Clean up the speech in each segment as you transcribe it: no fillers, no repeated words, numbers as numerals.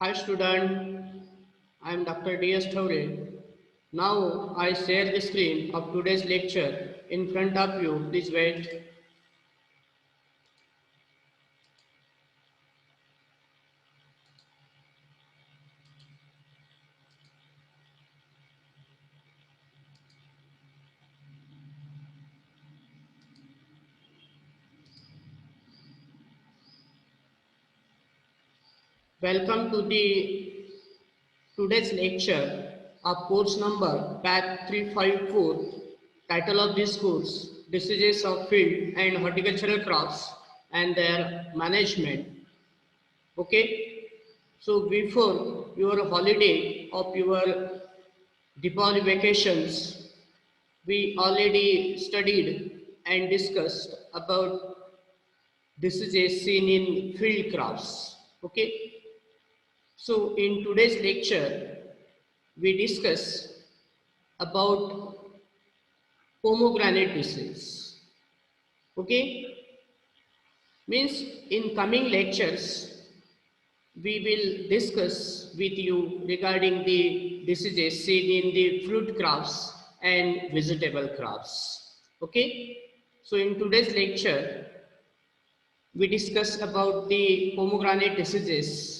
Hi student, I am Dr. D.S. Thaure. Now I share the screen of today's lecture in front of you. Please wait. Welcome to the today's lecture of course number PAT 354. Title of this course: Diseases of Field and Horticultural Crops and their Management. Okay. So before your holiday of your Diwali vacations, we already studied and discussed about diseases seen in field crops. Okay, so in today's lecture, we discuss about pomegranate disease. Okay, means in coming lectures, we will discuss with you regarding the diseases seen in the fruit crops and vegetable crops. Okay, so in today's lecture, we discuss about the pomegranate diseases.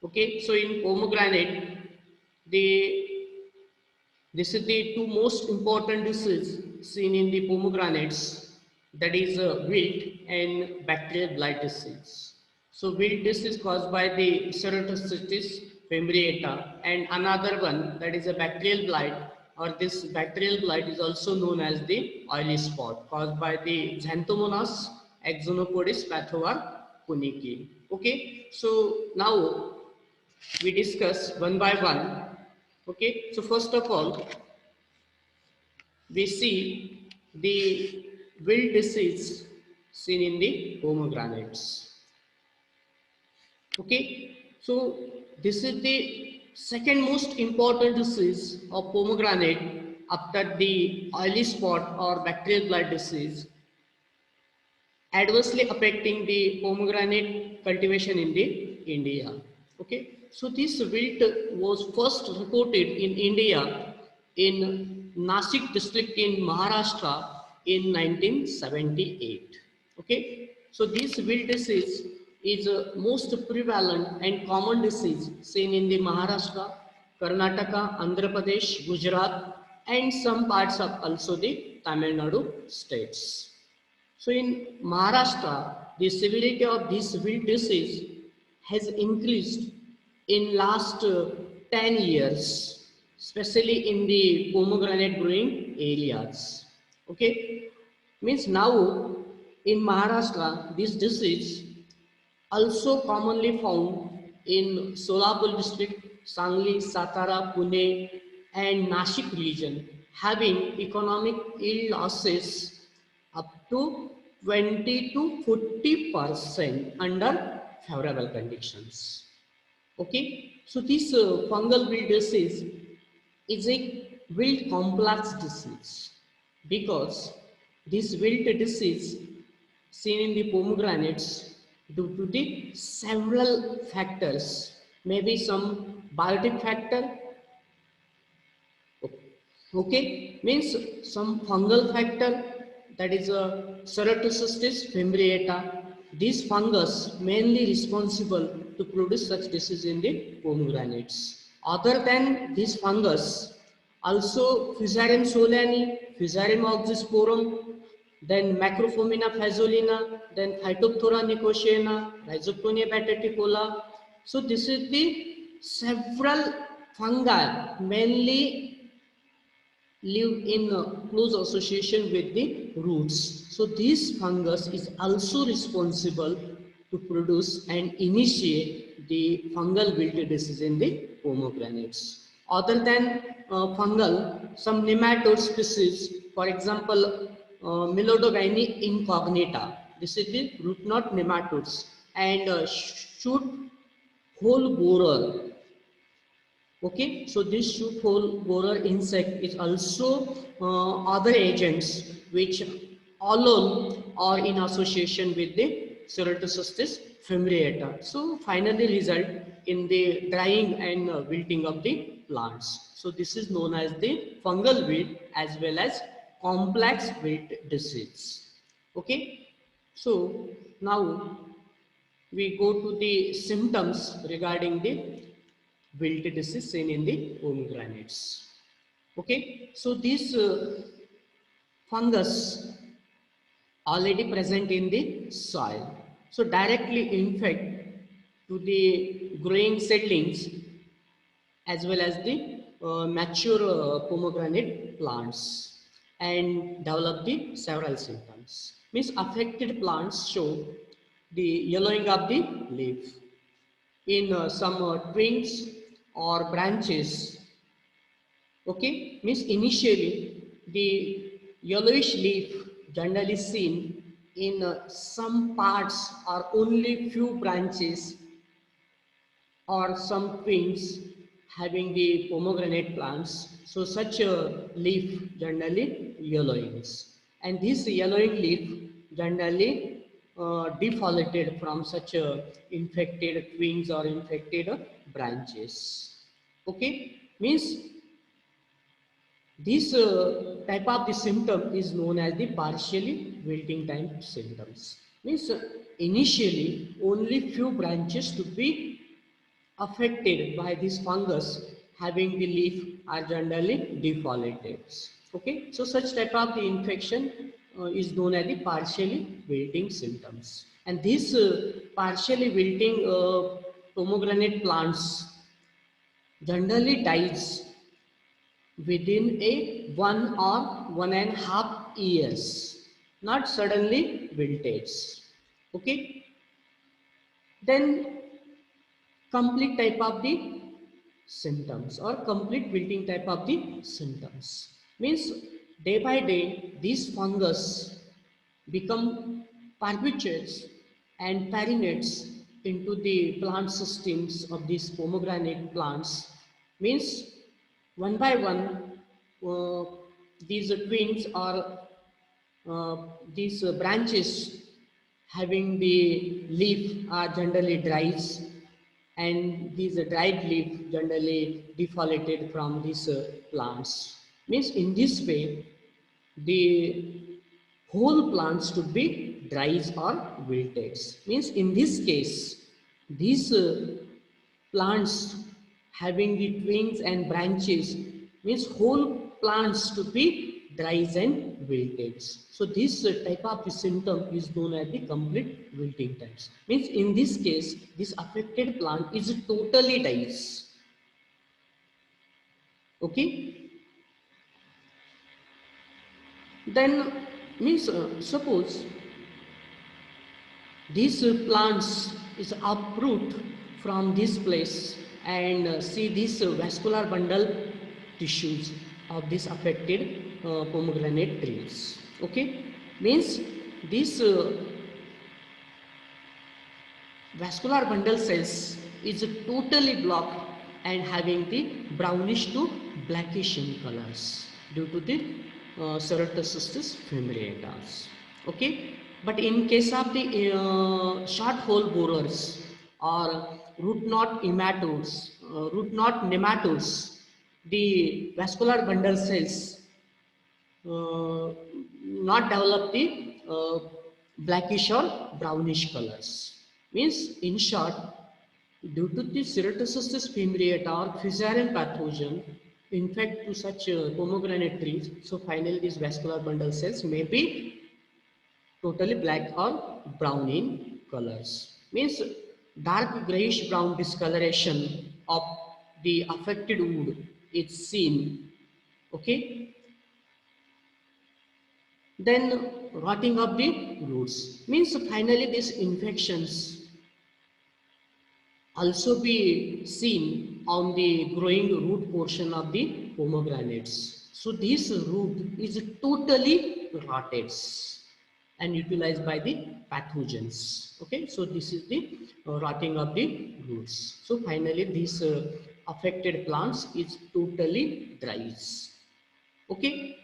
Okay, so in pomegranate, the this is the two most important diseases seen in the pomegranates, that is wilt and bacterial blight disease. So wilt disease caused by the Ceratocystis fimbriata, and another one, that is a bacterial blight, or this bacterial blight is also known as the oily spot caused by the Xanthomonas axonopodis pathovar punicki. Okay, so now we discuss one by one. Okay, so first of all, we see the wilt disease seen in the pomegranates. Okay, so this is the second most important disease of pomegranate after the oily spot or bacterial blight disease, adversely affecting the pomegranate cultivation in the India. Okay, so this wilt was first reported in India in Nasik district in Maharashtra in 1978. Okay, so this wilt disease is most prevalent and common disease seen in the Maharashtra, Karnataka, Andhra Pradesh, Gujarat, and some parts of also the Tamil Nadu states. So in Maharashtra, the severity of this wilt disease has increased in last 10 years, especially in the pomegranate growing areas. Okay, means now in Maharashtra, this disease also commonly found in Solapur district, Sangli, Satara, Pune, and Nashik region, having economic yield losses up to 20 to 40% under favorable conditions. Okay, so this fungal wilt disease is a wilt complex disease because this wilt disease seen in the pomegranates due to the several factors, maybe some biotic factor, okay, means some fungal factor, that is a Ceratocystis fimbriata. This fungus mainly responsible to produce such disease in the pomegranates. Other than this fungus, also Fusarium solani, Fusarium oxysporum, then Macrophomina fazolina, then Phytophthora nicotiana, Rhizoctonia bataticola. So this is the several fungi mainly live in close association with the roots. So this fungus is also responsible to produce and initiate the fungal wilt disease in the pomegranates. Other than fungal, some nematode species, for example, Melodogyne incognita, this is the root knot nematodes, and shoot hole borer. Okay, so this shoot hole borer insect is also other agents which alone or in association with the Ceratocystis fimbriata. So finally result in the drying and wilting of the plants. So this is known as the fungal wilt as well as complex wilt disease. Okay. So now we go to the symptoms regarding the wilt disease seen in the pomegranates. Okay. So this fungus already present in the soil. So directly infect to the growing seedlings as well as the mature pomegranate plants and develop the several symptoms. Means affected plants show the yellowing of the leaf in some twigs or branches. Okay, means initially the yellowish leaf generally seen in some parts or only few branches or some twigs having the pomegranate plants. So such a leaf generally yellowings, and this yellowing leaf generally defoliated from such infected twigs or infected branches. Okay, means this type of the symptom is known as the partially wilting type symptoms. Means initially only few branches to be affected by this fungus having the leaf are generally defoliated. Okay, so such type of the infection is known as the partially wilting symptoms. And this partially wilting pomegranate plants generally dies within a 1 or 1.5 years, not suddenly wiltage. Okay, then complete type of the symptoms or complete wilting type of the symptoms means day by day these fungus become perpetuates and perinates into the plant systems of these pomegranate plants. Means one by one uh, these twins or uh, these branches having the leaf are generally dries, and these dried leaf generally defoliated from these plants. Means in this way the whole plants to be dries or wilted. Means in this case these plants having the twigs and branches means whole plants to be dries and wilted. So this type of the symptom is known as the complete wilting types. Means in this case this affected plant is totally dies. Okay, then means suppose these plants is uproot from this place and see these vascular bundle tissues of this affected pomegranate trees. Okay, means this vascular bundle cells is totally blocked and having the brownish to blackish in colors due to the Ceratocystis fimbriata. Okay, but in case of the short hole borers or root knot nematodes, the vascular bundle cells not develop the blackish or brownish colors. Means in short, due to the Ceratocystis fimbriata or fusarium pathogen infect to such pomegranate trees, so finally these vascular bundle cells may be totally black or brown in colors. Means dark grayish brown discoloration of the affected wood is seen. Okay, then rotting of the roots means finally these infections also be seen on the growing root portion of the pomegranates. So this root is totally rotted and utilized by the pathogens. Okay, so this is the rotting of the roots. So finally these affected plants is totally dries. Okay,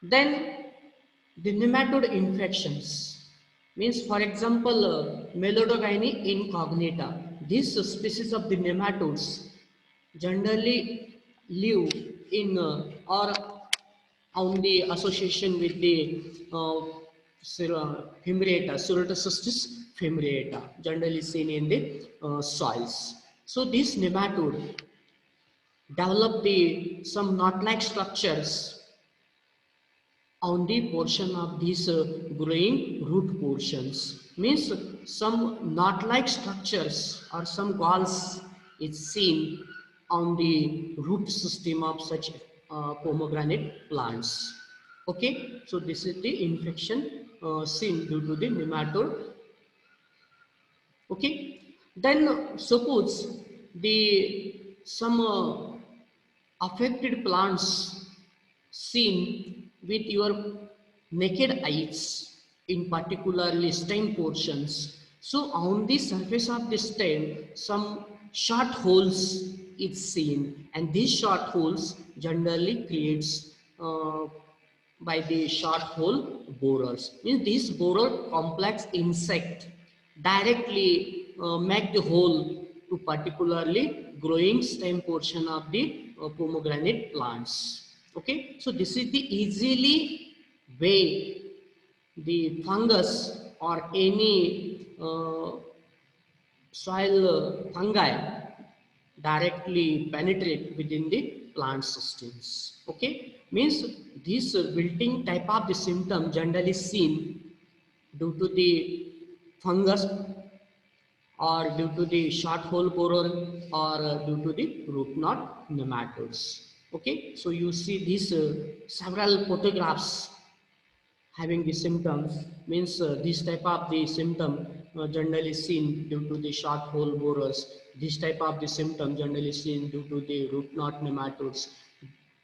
then the nematode infections Means, for example, Melodogyne incognita. This species of the nematodes generally live in or on the association with the Fimbriata, Ceratocystis fimbriata, generally seen in the soils. So this nematode develop the some knot-like structures on the portion of these growing root portions. Means some knot-like structures or some galls is seen on the root system of such pomegranate plants. Okay, so this is the infection seen due to the nematode. Okay, then suppose the some affected plants seen with your naked eyes, in particularly stem portions. So on the surface of the stem, some short holes is seen, and these short holes generally creates by the short hole borers. Means this borer complex insect directly make the hole to particularly growing stem portion of the pomegranate plants. Okay, so this is the easily way the fungus or any soil fungi directly penetrate within the plant systems. Okay, means this wilting type of the symptom generally seen due to the fungus or due to the short hole borer or due to the root knot nematodes. Okay, so you see these several photographs having the symptoms. Means this type of the symptom generally seen due to the short hole borers. This type of the symptom generally seen due to the root knot nematodes.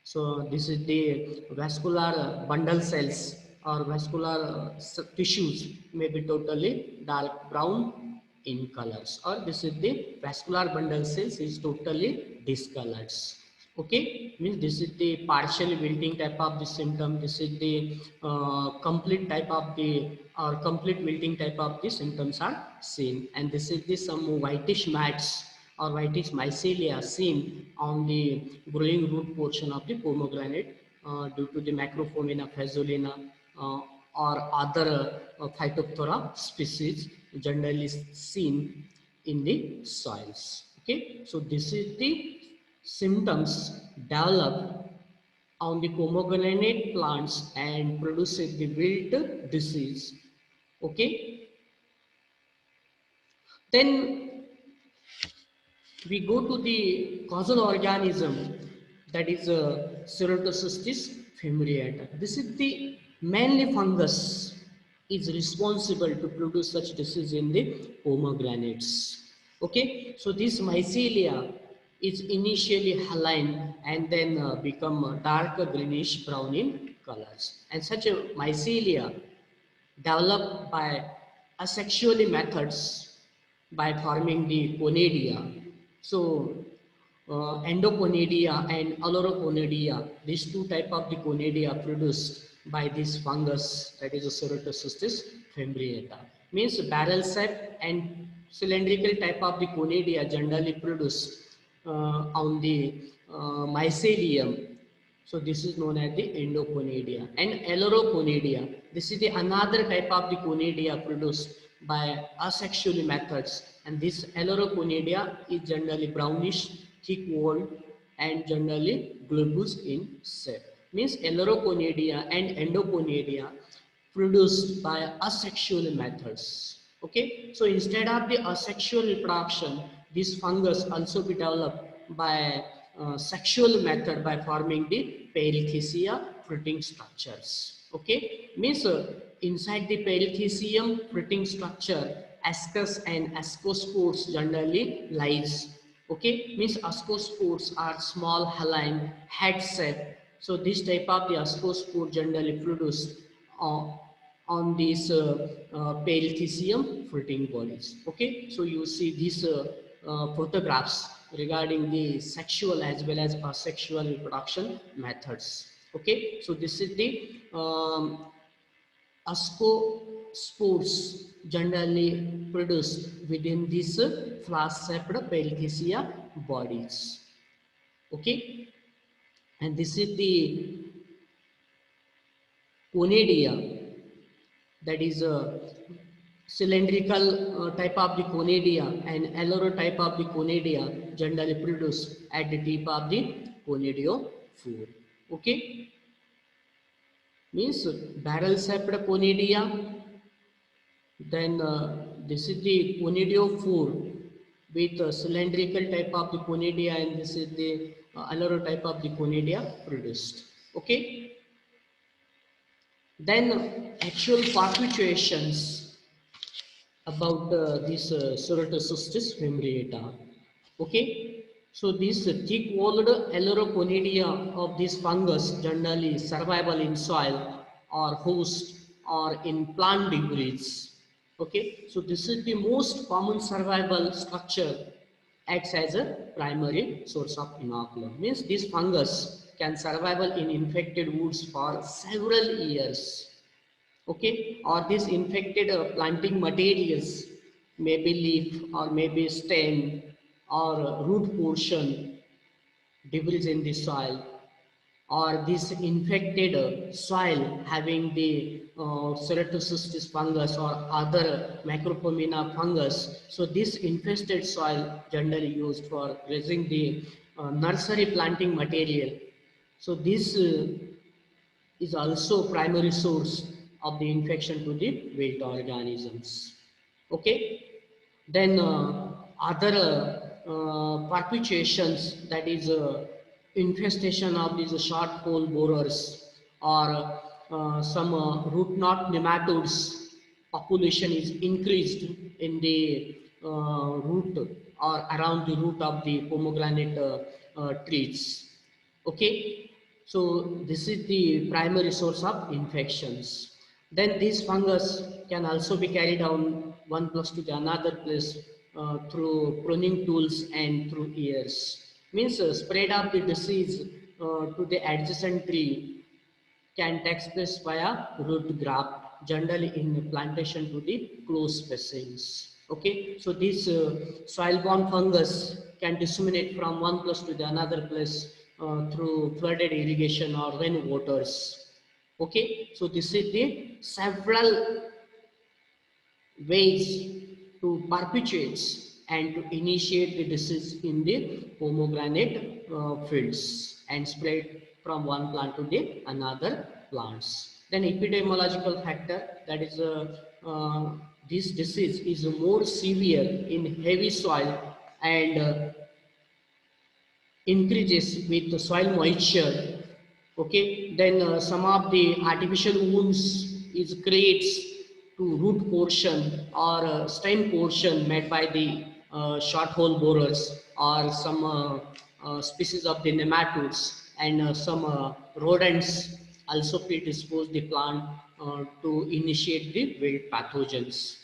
So this is the vascular bundle cells or vascular tissues may be totally dark brown in colors, or this is the vascular bundle cells is totally discolored. Okay, means this is the partial wilting type of the symptom. This is the complete type of the or complete wilting type of the symptoms are seen, and this is the some whitish mats or whitish mycelia seen on the growing root portion of the pomegranate due to the Macrophomina fazulina or other Phytophthora species generally seen in the soils. Okay, so this is the symptoms develop on the pomegranate plants and produces the wilt disease. Okay, then we go to the causal organism, that is Ceratocystis fimbriata. This is the mainly fungus is responsible to produce such disease in the pomegranates. Okay, so this mycelia is initially haline and then become dark greenish brown in colors, and such a mycelia developed by asexual methods by forming the conidia. So, endoconidia and aleuroponidia, these two type of the conidia produced by this fungus, that is Ceratocystis fimbriata. Means barrel shape and cylindrical type of the conidia generally produced on the mycelium. So this is known as the endoconidia and aleuroponidia. This is the another type of the conidia produced by asexual methods, and this aleuroponidia is generally brownish, thick walled, and generally globose in shape. Means aleuroponidia and endoconidia produced by asexual methods. Okay, so instead of the asexual reproduction, this fungus also be developed by sexual method by forming the perithecia fruiting structures. Okay, means inside the peritheциum fruiting structure, ascus and ascospores generally lies. Okay, means ascospores are small haline head shape. So this type of the ascospore generally produced uh, on these peritheциum fruiting bodies. Okay, so you see these photographs regarding the sexual as well as asexual reproduction methods. Okay, so this is the spores generally produced within these flask-shaped perithecia bodies. Okay, and this is the conidia, that is a cylindrical type of the conidia, and allurar type of the conidia generally produced at the tip of the conidiophore. Okay, means barrel shaped conidia. Then this is the conidiophore with a cylindrical type of the conidia, and this is the allurar type of the conidia produced. Okay, then actual perpetuations about this Ceratocystis fimbriata. Okay, so this thick-walled Alleloconidia of this fungus generally survival in soil or host or in plant debris. Okay, so this is the most common survival structure, acts as a primary source of inoculum. Means this fungus can survival in infected woods for several years. Okay, or these infected planting materials, maybe leaf or maybe stem or root portion debris in the soil, or this infected soil having the Ceratocystis fungus or other Macropomena fungus. So this infested soil generally used for raising the nursery planting material. So this is also primary source of the infection to the wilt organisms. Okay, then other perpetuations, that is infestation of these short hole borers or some root knot nematodes population is increased in the root or around the root of the pomegranate trees. Okay, so this is the primary source of infections. Then this fungus can also be carried on one place to the another place through pruning tools and through ears. Means spread of the disease to the adjacent tree can take place via root graft, generally in plantation to the close spacings. Okay, so this soil-borne fungus can disseminate from one place to the another place through flooded irrigation or rain waters. Okay, so this is the several ways to perpetuate and to initiate the disease in the pomegranate fields and spread from one plant to the another plants. Then epidemiological factor, that is this disease is more severe in heavy soil and increases with the soil moisture. Okay, then some of the artificial wounds is creates to root portion or stem portion made by the short hole borers or some species of the nematodes, and some rodents also predispose the plant to initiate the wilt pathogens.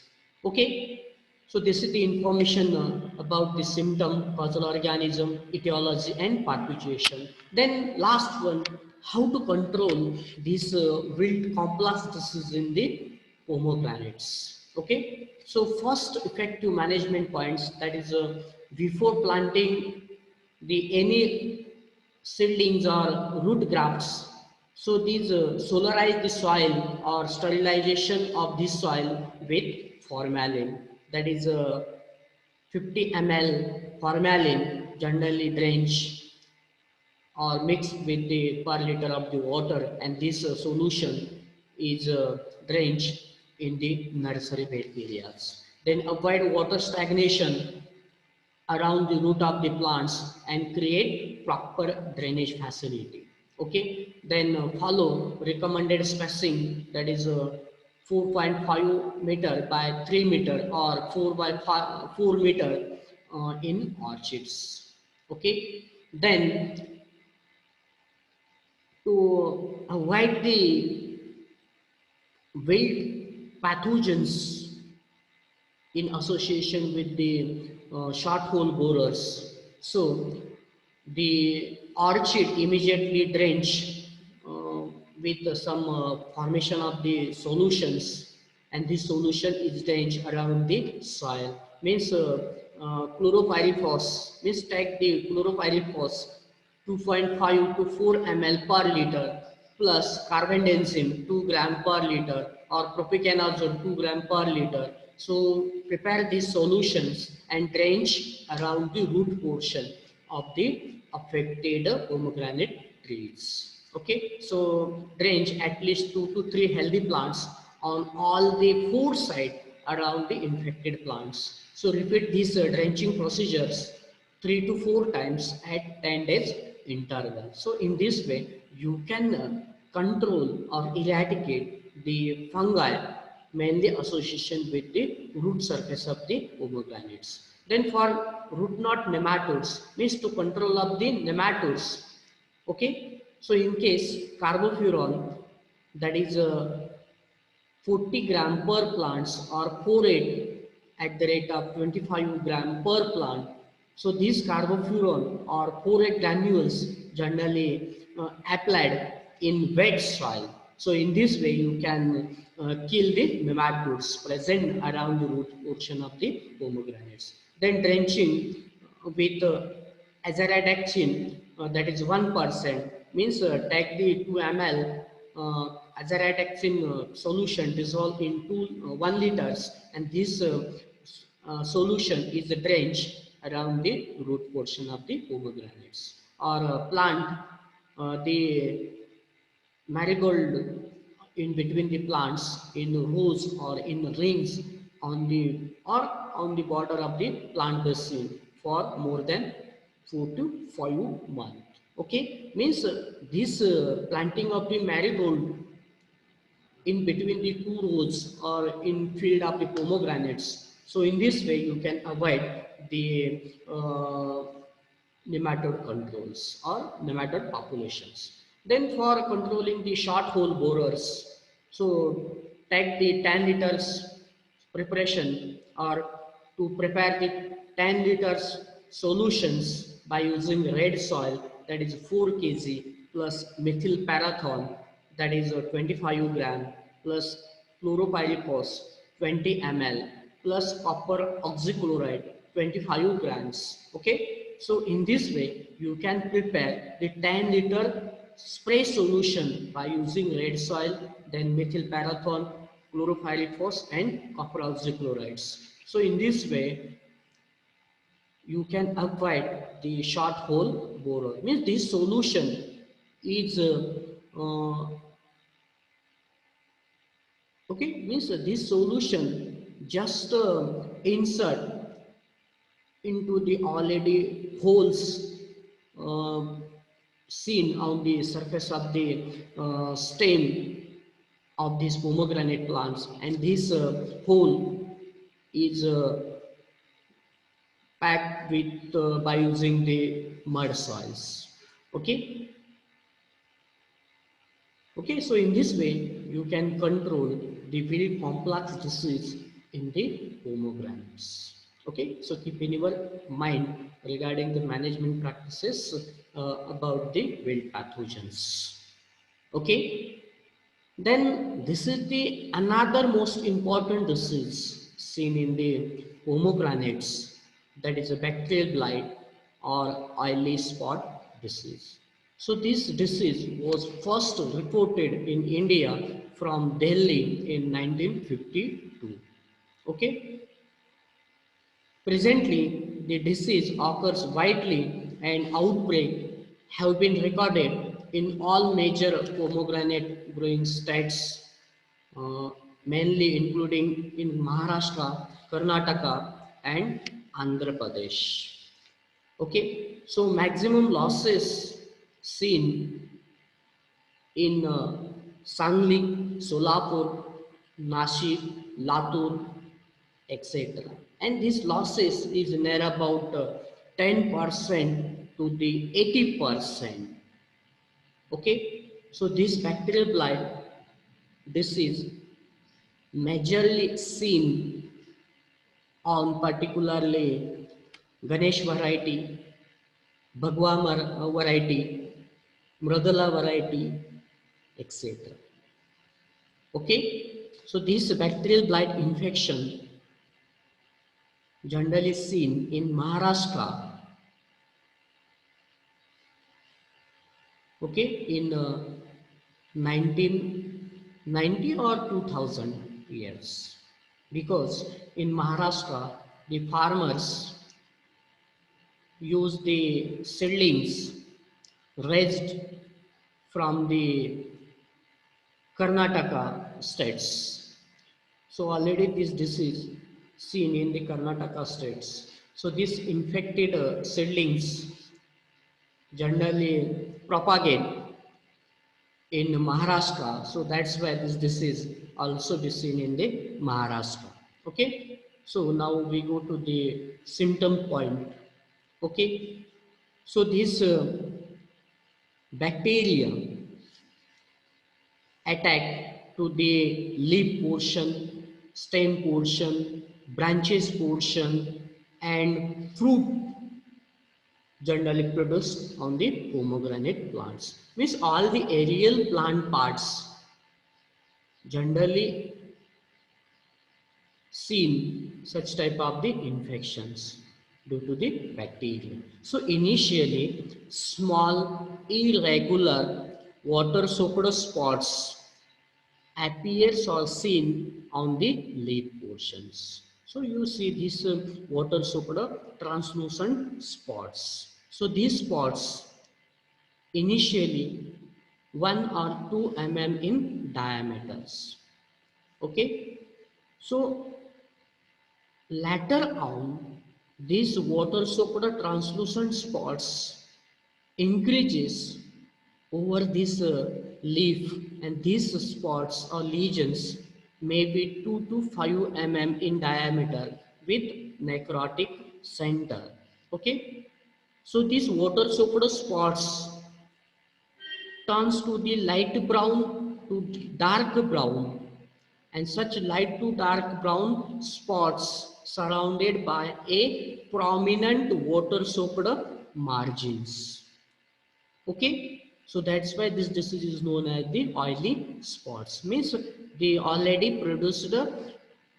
Okay, so this is the information about the symptom, causal organism, etiology and perpetuation. Then last one, how to control this wilt complex disease in the pomegranates. Okay, so first effective management points, that is before planting the any seedlings or root grafts. So these solarize the soil or sterilization of this soil with formalin, that is 50 ml formalin generally drench or mixed with the per liter of the water, and this solution is drenched in the nursery bed areas. Then avoid water stagnation around the root of the plants and create proper drainage facility. Okay, then follow recommended spacing, that is 4.5 meter by 3 meter or 4 by 4 meter in orchids. Okay, then to avoid the wilt pathogens in association with the short hole borers. So the orchid immediately drench with some formation of the solutions and this solution is drenched around the soil. Means chloropyrifos, means take the chloropyrifos 2.5 to 4 ml per liter plus carbendazim 2 gram per liter or propiconazole 2 gram per liter. So prepare these solutions and drench around the root portion of the affected pomegranate trees. Okay, so drench at least 2 to 3 healthy plants on all the four sides around the infected plants. So repeat these drenching procedures 3 to 4 times at 10 days interval. So in this way you can control or eradicate the fungi mainly association with the root surface of the pomegranates. Then for root knot nematodes means to control of the nematodes. Okay, so in case carbofuran, that is 40 gram per plants or porate at the rate of 25 gram per plant. So these carbofuran or porate granules generally applied in wet soil. So in this way you can kill the nematodes present around the root portion of the pomegranates. Then drenching with azadirachtin, that is 1%, means take the 2 ml azadirachtin solution dissolved in 1 liters, and this solution is drenched around the root portion of the pomegranates. Or plant the marigold in between the plants in rows or in rings on the on the border of the plant basin for more than 4 to 5 months. Okay, means this planting of the marigold in between the two rows or in field of the pomegranates. So in this way you can avoid the nematode controls or nematode populations. Then for controlling the short hole borers, so take the 10 liters preparation or to prepare the 10 liters solutions by using red soil, that is 4 kg plus methyl parathon, that is 25 gram plus chloropyrifos 20 ml plus copper oxychloride 25 grams. Okay, so in this way you can prepare the 10-liter spray solution by using red soil, then methyl parathon, chloropyrifos and copper oxychlorides. So in this way you can avoid the short hole borer. Means this solution is okay, means this solution just insert into the already holes uh, seen on the surface of the stem of these pomegranate plants, and this hole is packed with by using the mud soils. Okay, okay, so in this way you can control the very complex disease in the pomegranates. Okay, so keep in your mind regarding the management practices about the wild pathogens. Okay, then this is the another most important disease seen in the pomegranates, that is a bacterial blight or oily spot disease. So this disease was first reported in India from Delhi in 1952. Okay, presently the disease occurs widely and outbreak have been recorded in all major pomegranate growing states, uh, mainly including in Maharashtra, Karnataka, and Andhra Pradesh. Okay, so maximum losses seen in Sangli, Solapur, Nashik, Latur, etc. And this losses is near about 10% to the 80%. Okay, so this bacterial blight disease majorly seen on particularly Ganesh variety, Bhagwa variety, Mradula variety, etc. Okay, so this bacterial blight infection generally seen in Maharashtra, okay, in 1990 or 2000 years, because in Maharashtra the farmers use the seedlings raised from the Karnataka states. So already this disease seen in the Karnataka states. So this infected seedlings generally propagate in Maharashtra. So that's why this disease also be seen in the Maharashtra. Okay. So now we go to the symptom point. Okay. So this bacteria attack to the leaf portion, stem portion, branches portion, and fruit generally produced on the pomegranate plants. Means all the aerial plant parts generally seen such type of the infections due to the bacteria. So initially small irregular water soaked spots appears or seen on the leaf portions. So you see these water soaked translucent spots. So these spots initially 1 or 2 mm in diameters. Okay. So later on, these water soaked translucent spots increases over this leaf, and these spots or lesions may be 2 to 5 mm in diameter with necrotic center. Okay, so these water soaked spots turns to the light brown to dark brown, and such light to dark brown spots surrounded by a prominent water soaked margins. Okay, so that's why this disease is known as the oily spots. Means they already produced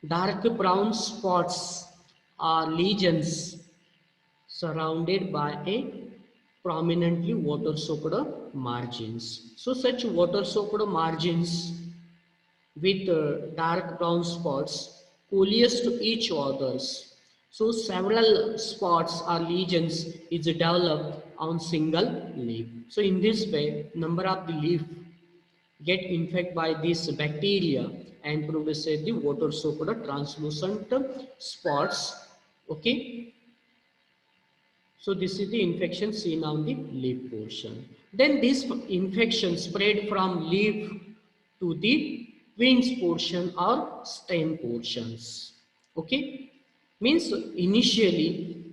dark brown spots or lesions surrounded by a prominently water soaked margins. So such water soaked margins with dark brown spots coalesce to each others. So several spots or lesions is developed on single leaf. So in this way, number of the leaf get infected by this bacteria and produces the water soaked translucent spots. Okay. So this is the infection seen on the leaf portion. Then this infection spread from leaf to the wings portion or stem portions. Okay, means initially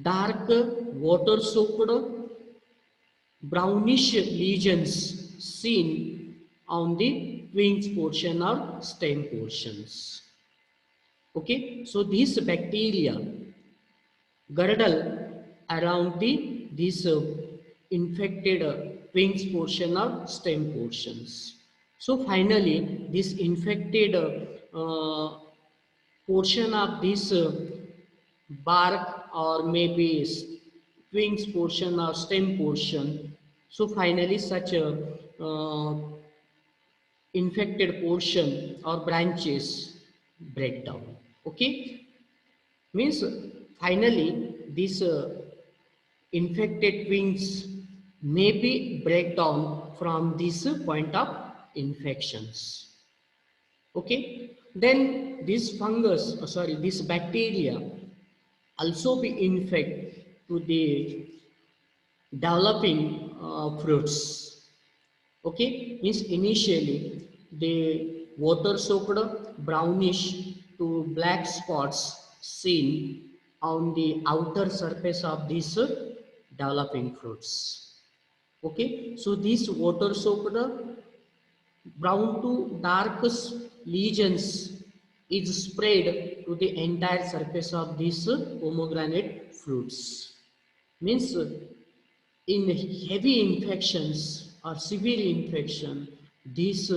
dark water soaked brownish lesions seen on the wings portion or stem portions. Okay, so these bacteria girdle around the these infected wings portion or stem portions. So finally, this infected portion of this bark or maybe wings portion or stem portion. So finally, such a infected portion or branches break down. Okay, means finally this infected wings may be break down from this point of infections. Okay, then this fungus, sorry, this bacteria also be infect to the developing fruits. Okay, means initially the water soaked brownish to black spots seen on the outer surface of these developing fruits. Okay, so these water soaked brown to dark lesions is spread to the entire surface of these pomegranate fruits. Means in heavy infections or severe infection, these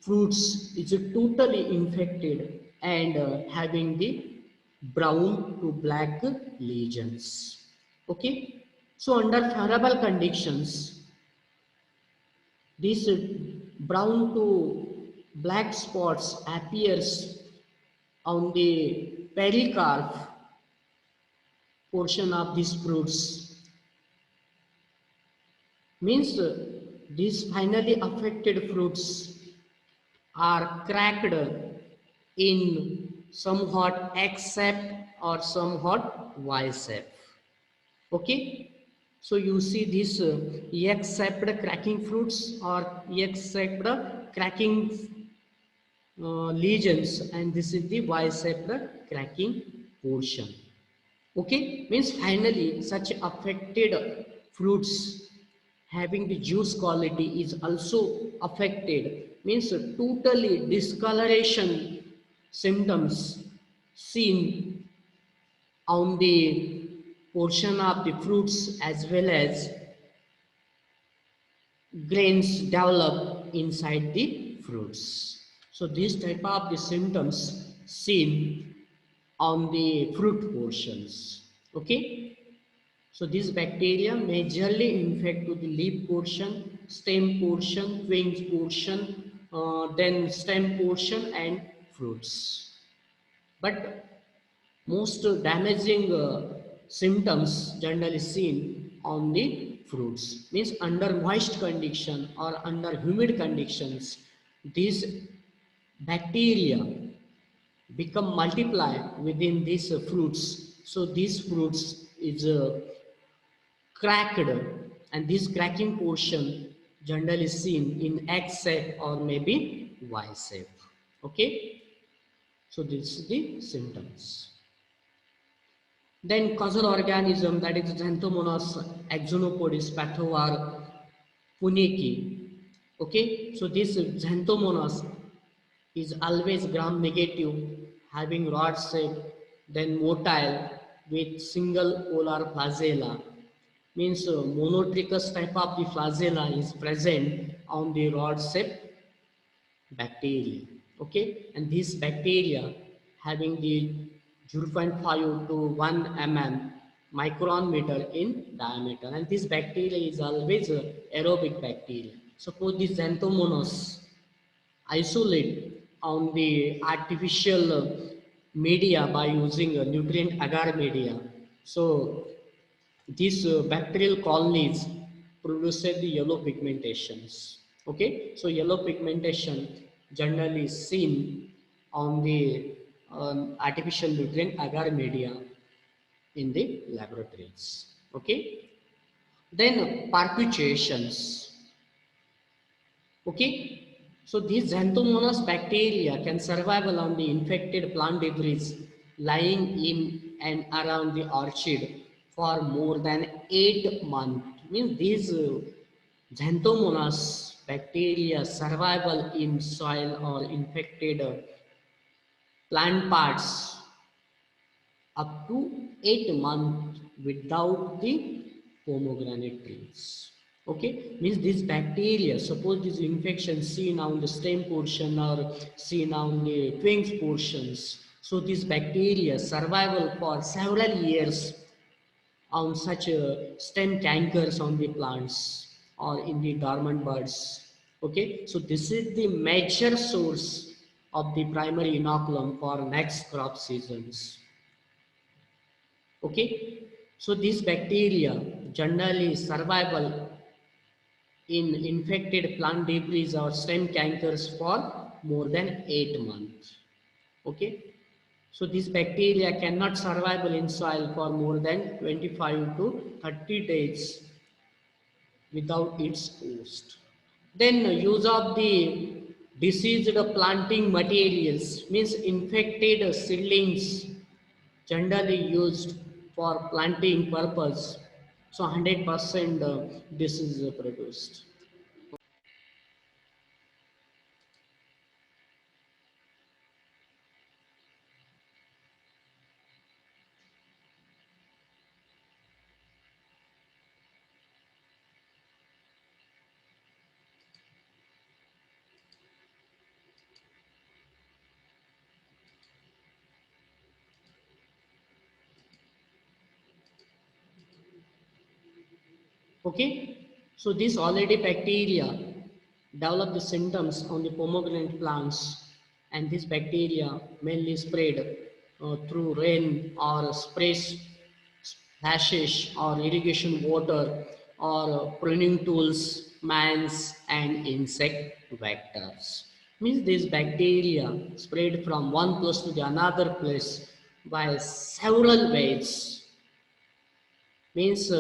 fruits is totally infected and having the brown to black lesions. Okay, so under favorable conditions, this brown to black spots appears on the pericarp portion of these fruits. Means these finally affected fruits are cracked in somewhat X-shape or somewhat Y-shape. Okay, so you see this X-shaped cracking fruits or X-shaped cracking lesions, and this is the Y-shaped cracking portion. Okay, means finally such affected fruits having the juice quality is also affected, means totally discoloration symptoms seen on the portion of the fruits as well as grains develop inside the fruits. So this type of the symptoms seen on the fruit portions. Okay, so this bacteria majorly infect to the leaf portion, stem portion, wings portion, then stem portion and fruits. But most damaging symptoms generally seen on the fruits, means under moist condition or under humid conditions, these bacteria become multiply within these fruits. So these fruits is cracked, and this cracking portion generally seen in X shape or maybe Y shape. Okay, so this is the symptoms. Then causal organism, that is Xanthomonas axonopodis pathovar puniki. Okay, so this Xanthomonas is always gram negative, having rod shape, then motile with single polar flagella. Means monotrichous type of the flagella is present on the rod shape bacteria. Okay, and this bacteria having the 0.5 to 1 mm micrometer in diameter, and this bacteria is always aerobic bacteria. Suppose this Xanthomonas isolate on the artificial media by using a nutrient agar media. So these bacterial colonies produce the yellow pigmentations. Okay, so yellow pigmentation generally seen on the artificial nutrient agar media in the laboratories. Okay, then perpetuations. Okay, so these Xanthomonas bacteria can survive on the infected plant debris lying in and around the orchid for more than 8 months. Means these Xanthomonas bacteria survival in soil or infected plant parts up to 8 months without the pomegranate trees. Okay, means this bacteria, suppose this infection seen on the stem portion or seen on the twigs portions. So this bacteria survival for several years on such stem cankers on the plants or in the dormant buds. Okay, so this is the major source of the primary inoculum for next crop seasons. Okay, so these bacteria generally survival in infected plant debris or stem cankers for more than 8 months. Okay, so these bacteria cannot survive in soil for more than 25 to 30 days without its host. Then use of the diseased planting materials, means infected seedlings generally used for planting purpose. So 100% this is produced. Okay, so this already bacteria develop the symptoms on the pomegranate plants, and this bacteria mainly spread through rain or sprays, splashes or irrigation water or pruning tools, mines and insect vectors. Means this bacteria spread from one place to the another place by several ways. Means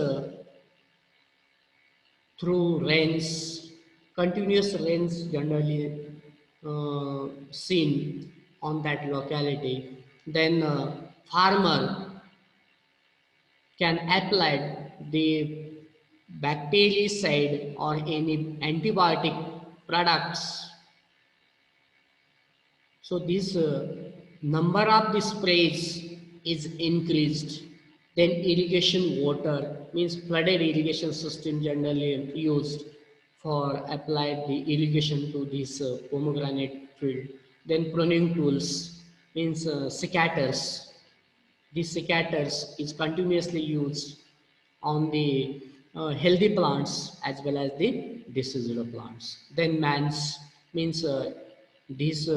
through rains, continuous rains generally seen on that locality. Then farmer can apply the bactericide or any antibiotic products. So this number of the sprays is increased. Then irrigation water means flooded irrigation system generally used for apply the irrigation to this pomegranate field. Then pruning tools means secateurs. These secateurs is continuously used on the healthy plants as well as the diseased plants. Then mans means these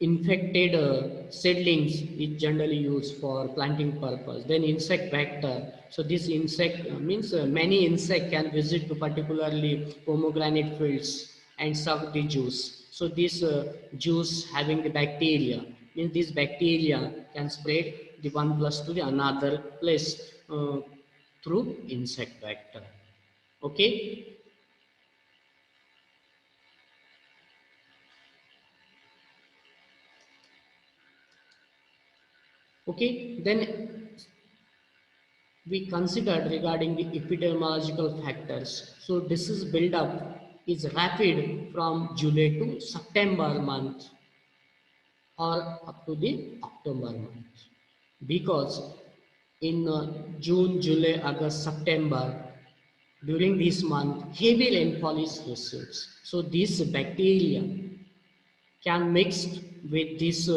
infected seedlings is generally used for planting purpose. Then insect vector. So this insect means many insect can visit to particularly pomegranate fields and suck the juice. So this juice having the bacteria means this bacteria can spread the one place to the another place through insect vector. Okay. Okay. Then we considered regarding the epidemiological factors. So disease buildup is rapid from July to September month or up to the October month. Because in June, July, August, September, during this month, heavy rainfall is received. So this bacteria can mix with this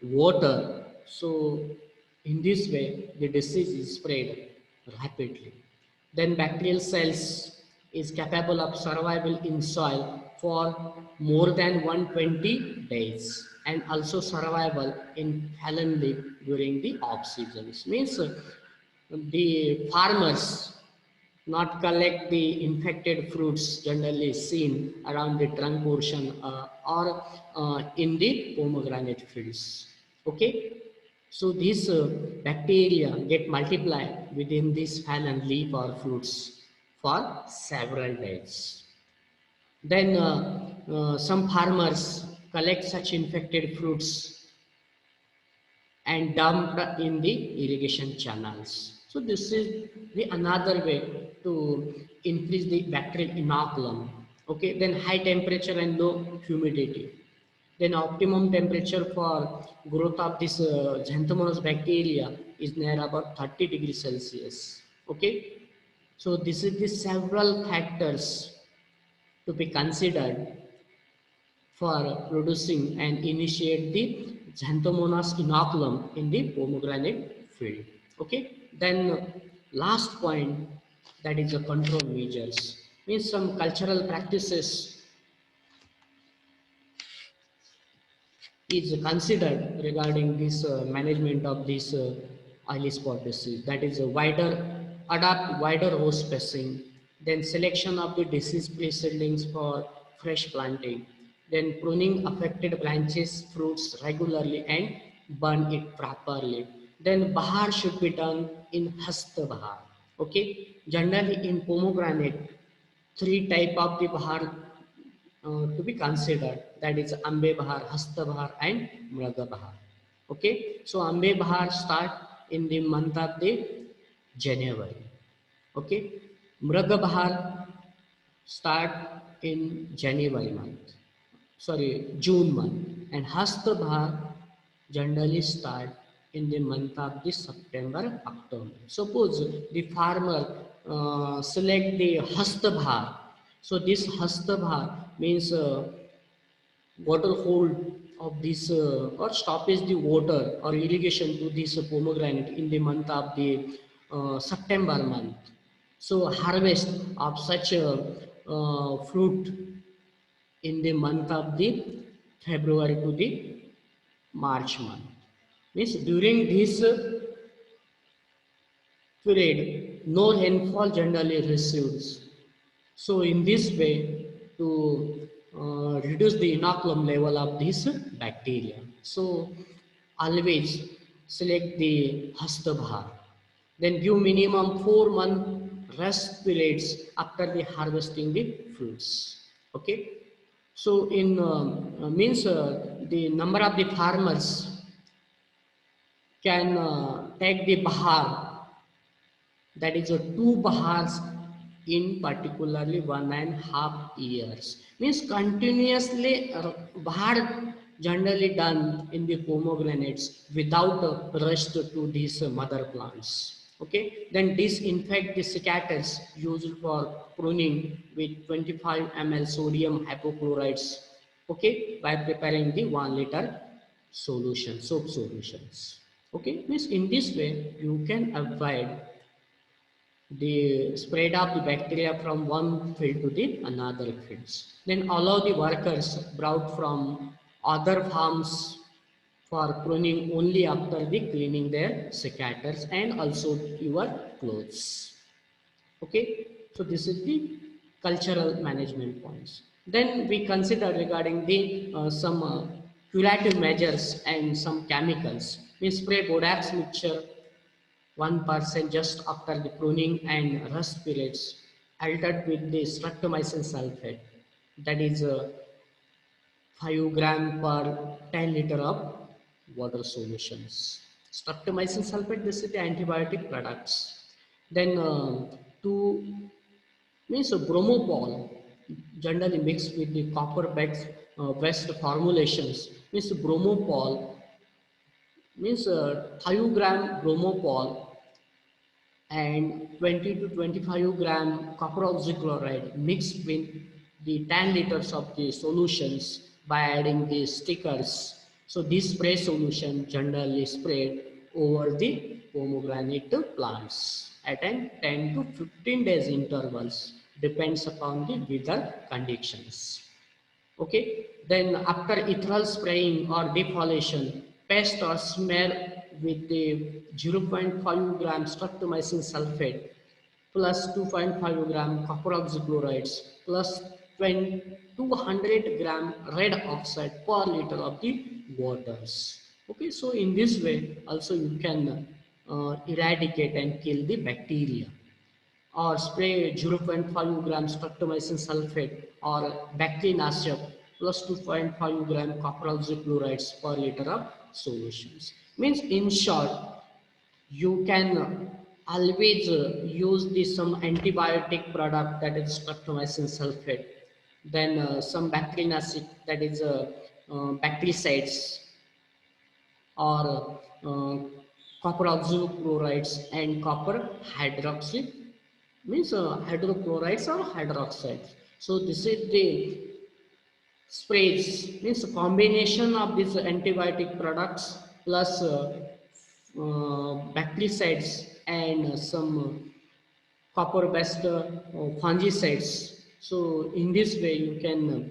water. So in this way, the disease is spread rapidly. Then bacterial cells is capable of survival in soil for more than 120 days and also survival in fallen leaf during the off seasons. Means the farmers not collect the infected fruits generally seen around the trunk portion or in the pomegranate fields. Okay, so these bacteria get multiplied within this fallen leaf or fruits for several days. Then some farmers collect such infected fruits and dumped in the irrigation channels. So this is the another way to increase the bacterial inoculum. Okay, then high temperature and low humidity. Then optimum temperature for growth of this Xanthomonas bacteria is near about 30 degrees Celsius. Okay, so this is the several factors to be considered for producing and initiate the Xanthomonas inoculum in the pomegranate field. Okay, then last point, that is the control measures. Means some cultural practices is considered regarding this management of this oily spot disease. That is a adopt wider row spacing, then selection of the disease-free seedlings for fresh planting, then pruning affected branches, fruits regularly and burn it properly. Then bahar should be done in hasta bahar. Okay, generally in pomegranate, three type of the bahar to be considered, that is Ambe Bahar, Hasta Bahar and Mraga Bahar. Okay, so Ambe Bahar start in the month of the January. Okay, Mraga Bahar start in January month, sorry, June month, and Hasta Bahar generally start in the month of the September, October. Suppose the farmer select the Hasta Bahar. So this Hasta Bahar means water hold of this or stoppage the water or irrigation to this pomegranate in the month of the September month. So harvest of such a fruit in the month of the February to the March month. Means during this period, no rainfall generally receives. So in this way, to reduce the inoculum level of this bacteria. So always select the Hastabhar. Then give minimum 4 month rest periods after the harvesting the fruits. Okay. So in means the number of the farmers can take the bahar, that is a two bahars in particularly 1.5 years, means continuously bahar generally done in the pomegranates without rest to these mother plants. Okay, then disinfect the secateurs used for pruning with 25 ml sodium hypochlorites, okay, by preparing the 1 liter solution, soap solutions. Okay, means in this way you can avoid the spread of the bacteria from one field to the another fields. Then allow the workers brought from other farms for pruning only after the cleaning their secateurs and also your clothes. Okay, so this is the cultural management points. Then we consider regarding the some curative measures and some chemicals. We spray Borax mixture 1% just after the pruning and rust periods, altered with the streptomycin sulfate, that is 5 gram per 10 liter of water solutions. Streptomycin sulfate, this is the antibiotic products. Then two means bromopol, generally mixed with the copper based formulations, means bromopol means 5 gram bromopol and 20 to 25 gram copper oxychloride mixed with the 10 liters of the solutions by adding the stickers. So this spray solution generally sprayed over the pomegranate plants at an 10 to 15 days intervals, depends upon the weather conditions. Okay, then after ethyl spraying or defoliation, paste or smear with the 0.5 gram streptomycin sulfate plus 2.5 gram copper oxychlorides plus 200 gram red oxide per liter of the waters. Okay, so in this way also you can eradicate and kill the bacteria, or spray 0.5 grams streptomycin sulfate or bactrinashak plus 2.5 gram copper oxychlorides per liter of solutions. Means in short, you can always use this some antibiotic product, that is streptomycin sulfate, then some bactrinashak, that is bactericides, or copper oxychlorides and copper hydroxy, means hydrochlorides or hydroxides. So this is the sprays, means a combination of these antibiotic products plus bactericides and some copper based fungicides. So in this way you can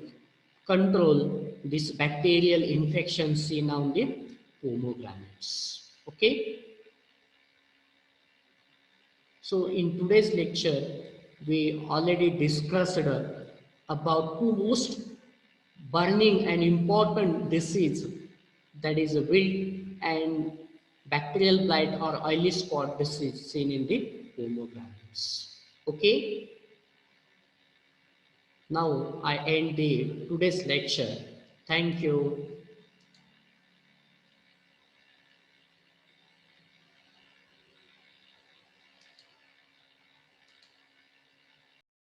control this bacterial infection seen on the pomegranates. Okay. So in today's lecture, we already discussed about two most burning and important disease, that is a wilt and bacterial blight or oily spot disease seen in the pomegranates. Okay, now I end the today's lecture. Thank you.